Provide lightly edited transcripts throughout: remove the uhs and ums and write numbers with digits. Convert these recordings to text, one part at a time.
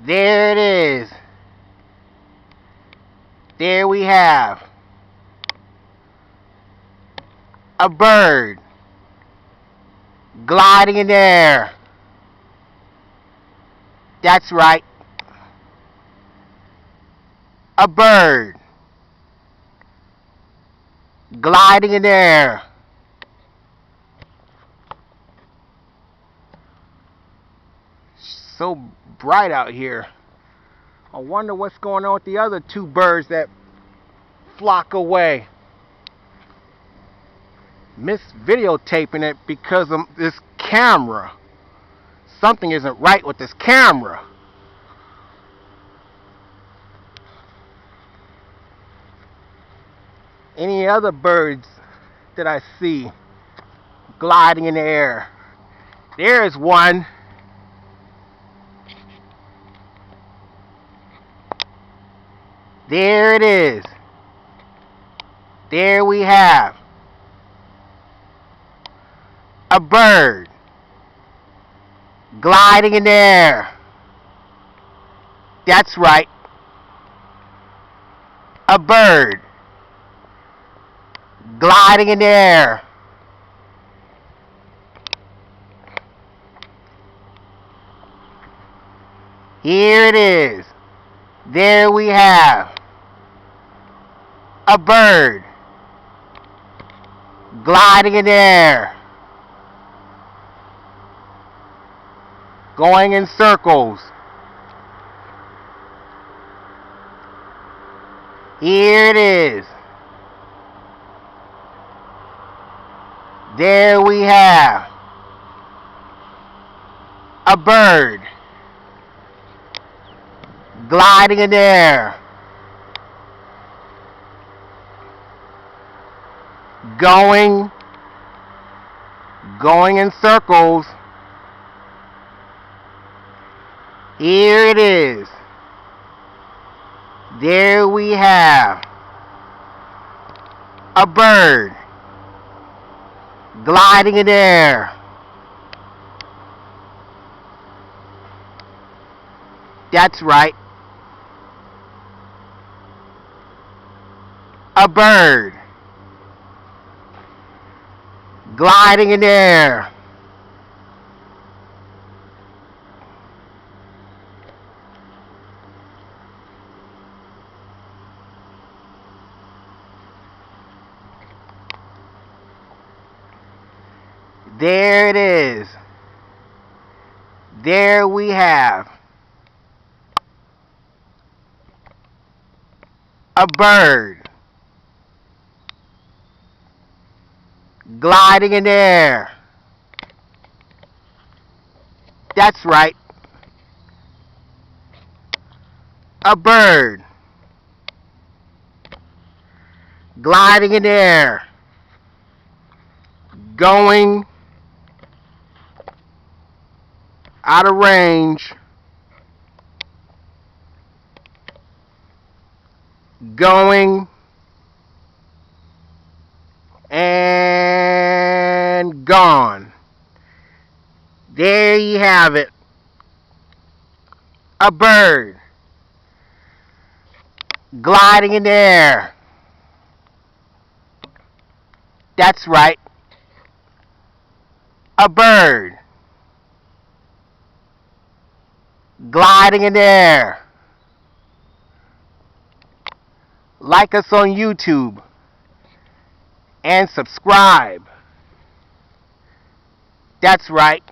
There it is. There we have a bird gliding in the air. That's right. A bird gliding in the air. So bright out here. I wonder what's going on with the other two birds that flock away. Miss videotaping it because of this camera. Something isn't right with this camera. Any other birds that I see gliding in the air? There's one. There it is. There we have a bird gliding in the air. That's right. A bird gliding in the air. Here it is. There we have a bird gliding in the air, going in circles. Here it is. There we have a bird gliding in the air, going in circles. Here it is. There we have a bird gliding in the air. That's right. A bird gliding in the air. There it is. There we have a bird gliding in the air. That's right. A bird gliding in the air, going out of range, going and gone. There you have it. A bird gliding in the air. That's right. A bird gliding in the air. Like us on YouTube and subscribe. That's right.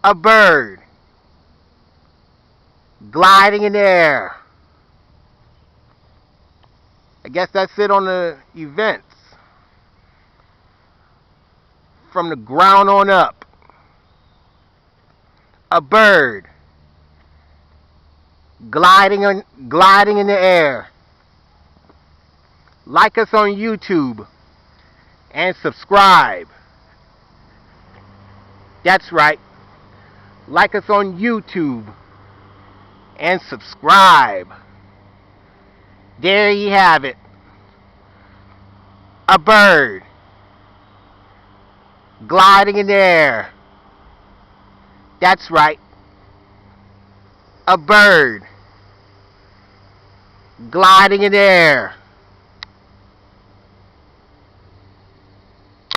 A bird gliding in the air. I guess that's it on the events. From the ground on up. A bird gliding in the air. Like us on YouTube and subscribe. That's right. Like us on YouTube and subscribe. There you have it. A bird gliding in the air. That's right. a bird gliding in the air.